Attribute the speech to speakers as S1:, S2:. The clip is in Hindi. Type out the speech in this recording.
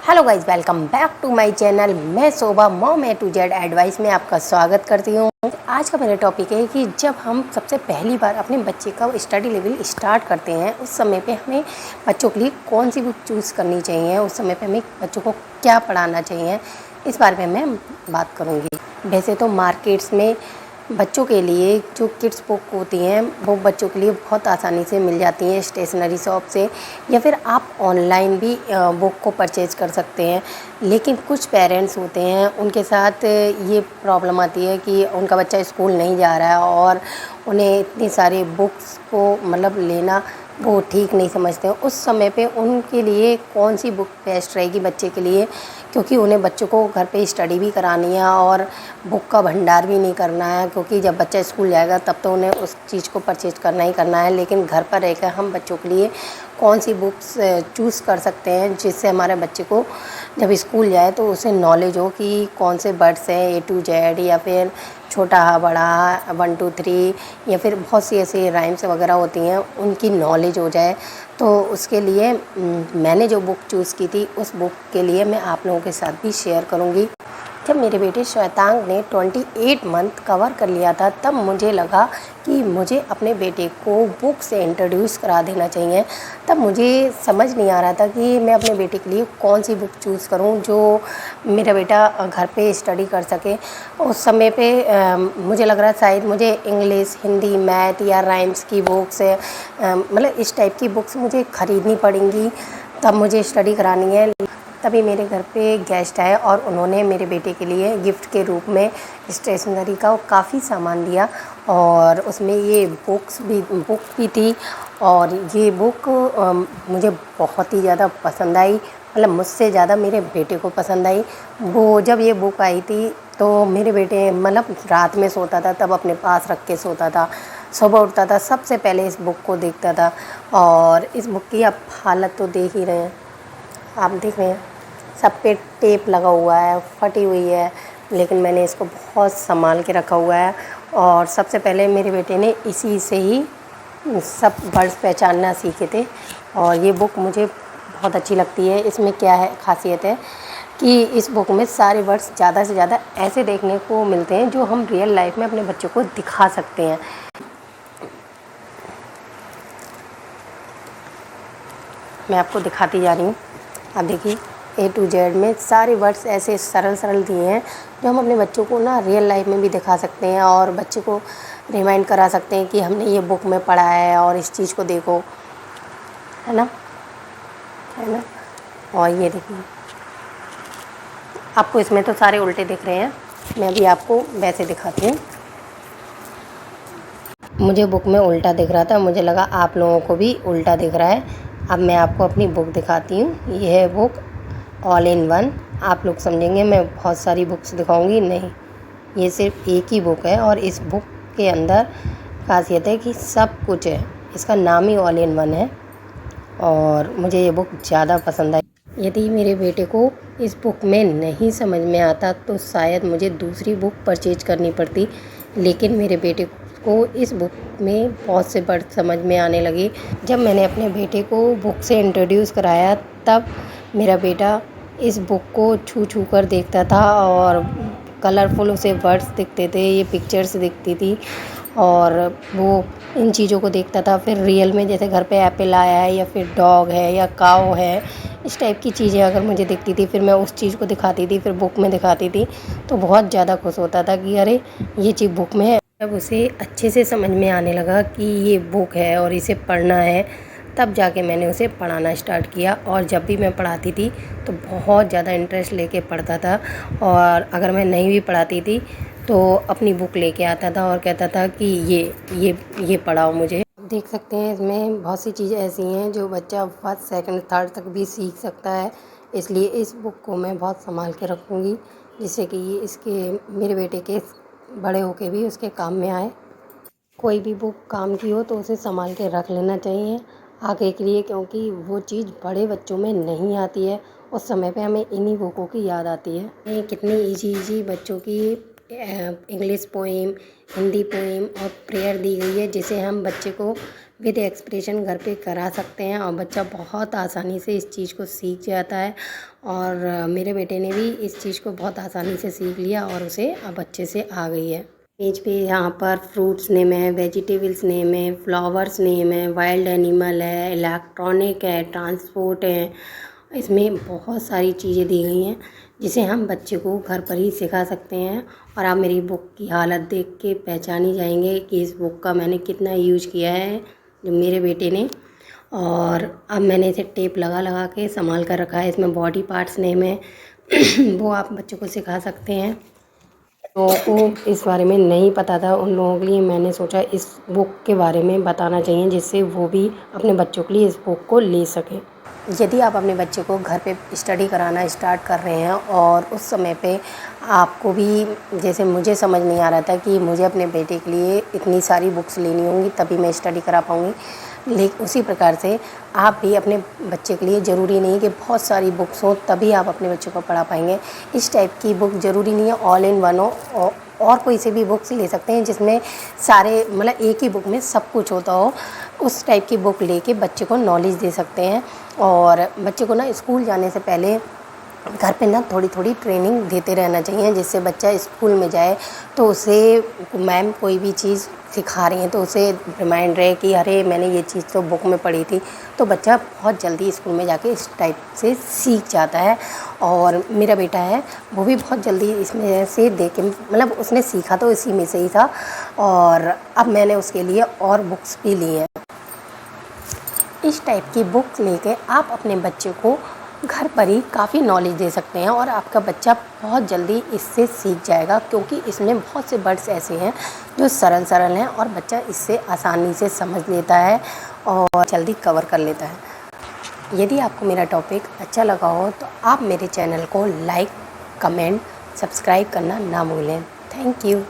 S1: Hello guys, welcome back to my channel. मैं Shobha mom A to Z advice में आपका स्वागत करती हूँ। आज का मेरा टॉपिक है कि जब हम सबसे पहली बार अपने बच्चे का स्टडी लेवल स्टार्ट करते हैं उस समय पे हमें बच्चों के लिए कौन सी बुक चूज़ करनी चाहिए, उस समय पे हमें बच्चों को क्या पढ़ाना चाहिए, इस बारे में मैं बात करूँगी। वैसे तो मार्केट्स में बच्चों के लिए जो किड्स बुक होती हैं वो बच्चों के लिए बहुत आसानी से मिल जाती हैं स्टेशनरी शॉप से, या फिर आप ऑनलाइन भी बुक को परचेज कर सकते हैं। लेकिन कुछ पेरेंट्स होते हैं, उनके साथ ये प्रॉब्लम आती है कि उनका बच्चा स्कूल नहीं जा रहा है और उन्हें इतनी सारी बुक्स को लेना वो ठीक नहीं समझते हैं। उस समय पे उनके लिए कौन सी बुक बेस्ट रहेगी बच्चे के लिए, क्योंकि उन्हें बच्चों को घर पे स्टडी भी करानी है और बुक का भंडार भी नहीं करना है, क्योंकि जब बच्चा स्कूल जाएगा तब तो उन्हें उस चीज़ को परचेज करना ही करना है। लेकिन घर पर रहकर हम बच्चों के लिए कौन सी बुक्स चूज़ कर सकते हैं जिससे हमारे बच्चे को जब स्कूल जाए तो उसे नॉलेज हो कि कौन से वर्ड्स हैं ए टू जेड, या फिर छोटा बड़ा 1 2 3, या फिर बहुत सी ऐसी राइम्स वगैरह होती हैं उनकी नॉलेज हो जाए। तो उसके लिए मैंने जो बुक चूज़ की थी उस बुक के लिए मैं आप लोगों के साथ भी शेयर करूँगी। जब मेरे बेटे श्वेतांग ने 28 मंथ कवर कर लिया था तब मुझे लगा कि मुझे अपने बेटे को बुक से इंट्रोड्यूस करा देना चाहिए। तब मुझे समझ नहीं आ रहा था कि मैं अपने बेटे के लिए कौन सी बुक चूज़ करूं जो मेरा बेटा घर पे स्टडी कर सके। उस समय पे मुझे लग रहा शायद मुझे इंग्लिश, हिंदी, मैथ या राइम्स की बुक्स इस टाइप की बुक्स मुझे ख़रीदनी पड़ेंगी, तब मुझे स्टडी करानी है। तभी मेरे घर पे गेस्ट आए और उन्होंने मेरे बेटे के लिए गिफ्ट के रूप में स्टेशनरी का काफ़ी सामान दिया, और उसमें ये बुक भी थी। और ये बुक मुझे बहुत ही ज़्यादा पसंद आई, मुझसे ज़्यादा मेरे बेटे को पसंद आई। वो जब ये बुक आई थी तो मेरे बेटे रात में सोता था तब अपने पास रख के सोता था, सुबह उठता था सबसे पहले इस बुक को देखता था। और इस बुक की आप हालत तो देख ही रहे हैं, आप देख रहे हैं सब पे टेप लगा हुआ है, फटी हुई है, लेकिन मैंने इसको बहुत संभाल के रखा हुआ है। और सबसे पहले मेरे बेटे ने इसी से ही सब वर्ड्स पहचानना सीखे थे। और ये बुक मुझे बहुत अच्छी लगती है। इसमें क्या है खासियत है कि इस बुक में सारे वर्ड्स ज़्यादा से ज़्यादा ऐसे देखने को मिलते हैं जो हम रियल लाइफ में अपने बच्चों को दिखा सकते हैं। मैं आपको दिखाती जा रही हूँ, आप देखिए ए टू जेड में सारे वर्ड्स ऐसे सरल दिए हैं जो हम अपने बच्चों को रियल लाइफ में भी दिखा सकते हैं और बच्चे को रिमाइंड करा सकते हैं कि हमने ये बुक में पढ़ा है और इस चीज़ को देखो, है ना। और ये देखिए, आपको इसमें तो सारे उल्टे दिख रहे हैं, मैं भी आपको वैसे दिखाती हूँ। मुझे बुक में उल्टा दिख रहा था, मुझे लगा आप लोगों को भी उल्टा दिख रहा है। अब मैं आपको अपनी बुक दिखाती हूँ। ये है बुक ऑल इन वन। आप लोग समझेंगे मैं बहुत सारी बुक्स दिखाऊंगी, नहीं, ये सिर्फ एक ही बुक है। और इस बुक के अंदर खासियत है कि सब कुछ है, इसका नाम ही ऑल इन वन है। और मुझे ये बुक ज़्यादा पसंद आई। यदि मेरे बेटे को इस बुक में नहीं समझ में आता तो शायद मुझे दूसरी बुक परचेज करनी पड़ती, लेकिन मेरे बेटे को इस बुक में बहुत से वर्ड समझ में आने लगे। जब मैंने अपने बेटे को बुक से इंट्रोड्यूस कराया तब मेरा बेटा इस बुक को छू छू कर देखता था और कलरफुल उसे वर्ड्स दिखते थे, ये पिक्चर्स दिखती थी और वो इन चीज़ों को देखता था। फिर रियल में जैसे घर पे एप्पल आया है या फिर डॉग है या काऊ है, इस टाइप की चीज़ें अगर मुझे दिखती थी फिर मैं उस चीज़ को दिखाती थी, फिर बुक में दिखाती थी, तो बहुत ज़्यादा खुश होता था कि अरे ये चीज़ बुक में है। जब उसे अच्छे से समझ में आने लगा कि ये बुक है और इसे पढ़ना है, तब जाके मैंने उसे पढ़ाना स्टार्ट किया। और जब भी मैं पढ़ाती थी तो बहुत ज़्यादा इंटरेस्ट लेके पढ़ता था, और अगर मैं नहीं भी पढ़ाती थी तो अपनी बुक लेके आता था और कहता था कि ये पढ़ाओ मुझे। देख सकते हैं इसमें बहुत सी चीज़ें ऐसी हैं जो बच्चा फर्स्ट सेकंड थर्ड तक भी सीख सकता है, इसलिए इस बुक को मैं बहुत संभाल के रखूँगी जिससे कि इसके मेरे बेटे के बड़े होके भी उसके काम में आए। कोई भी बुक काम की हो तो उसे संभाल के रख लेना चाहिए आगे के लिए, क्योंकि वो चीज़ बड़े बच्चों में नहीं आती है, उस समय पे हमें इन्हीं बुकों की याद आती है। ये कितनी इजी बच्चों की इंग्लिश पोएम, हिंदी पोएम और प्रेयर दी गई है जिसे हम बच्चे को विद एक्सप्रेशन घर पे करा सकते हैं और बच्चा बहुत आसानी से इस चीज़ को सीख जाता है। और मेरे बेटे ने भी इस चीज़ को बहुत आसानी से सीख लिया और उसे अब अच्छे से आ गई है। पेज पे यहाँ पर फ्रूट्स नेम है, वेजिटेबल्स नेम है, फ्लावर्स नेम है, वाइल्ड एनिमल है, इलेक्ट्रॉनिक है, ट्रांसपोर्ट है। इसमें बहुत सारी चीज़ें दी गई हैं जिसे हम बच्चे को घर पर ही सिखा सकते हैं। और आप मेरी बुक की हालत देख के पहचान ही जाएंगे कि इस बुक का मैंने कितना यूज किया है, जो मेरे बेटे ने। और अब मैंने इसे टेप लगा लगा के संभाल कर रखा है। इसमें बॉडी पार्ट्स नेम है वो आप बच्चों को सिखा सकते हैं। लोगों को इस बारे में नहीं पता था, उन लोगों के लिए मैंने सोचा इस बुक के बारे में बताना चाहिए, जिससे वो भी अपने बच्चों के लिए इस बुक को ले सकें। यदि आप अपने बच्चे को घर पे स्टडी कराना स्टार्ट कर रहे हैं और उस समय पे आपको भी जैसे मुझे समझ नहीं आ रहा था कि मुझे अपने बेटे के लिए इतनी सारी बुक्स लेनी होंगी तभी मैं स्टडी करा पाऊँगी, लेकिन उसी प्रकार से आप भी अपने बच्चे के लिए ज़रूरी नहीं कि बहुत सारी बुक्स हो तभी आप अपने बच्चों को पढ़ा पाएंगे। इस टाइप की बुक ज़रूरी नहीं है ऑल इन वन हो, और कोई से भी बुक्स ले सकते हैं जिसमें सारे मतलब एक ही बुक में सब कुछ होता हो। उस टाइप की बुक लेके बच्चे को नॉलेज दे सकते हैं। और बच्चे को ना स्कूल जाने से पहले घर पे ना थोड़ी थोड़ी ट्रेनिंग देते रहना चाहिए, जिससे बच्चा स्कूल में जाए तो उसे मैम कोई भी चीज़ सिखा रही हैं तो उसे रिमाइंड रहे कि अरे मैंने ये चीज़ तो बुक में पढ़ी थी। तो बच्चा बहुत जल्दी स्कूल में जाके इस टाइप से सीख जाता है। और मेरा बेटा है वो भी बहुत जल्दी इसमें से देख के मतलब उसने सीखा तो इसी में से ही था। और अब मैंने उसके लिए और बुक्स भी ली हैं। इस टाइप की बुक लेके आप अपने बच्चे को घर पर ही काफ़ी नॉलेज दे सकते हैं और आपका बच्चा बहुत जल्दी इससे सीख जाएगा, क्योंकि इसमें बहुत से वर्ड्स ऐसे हैं जो सरल सरल हैं और बच्चा इससे आसानी से समझ लेता है और जल्दी कवर कर लेता है। यदि आपको मेरा टॉपिक अच्छा लगा हो तो आप मेरे चैनल को लाइक, कमेंट, सब्सक्राइब करना ना भूलें। Thank you.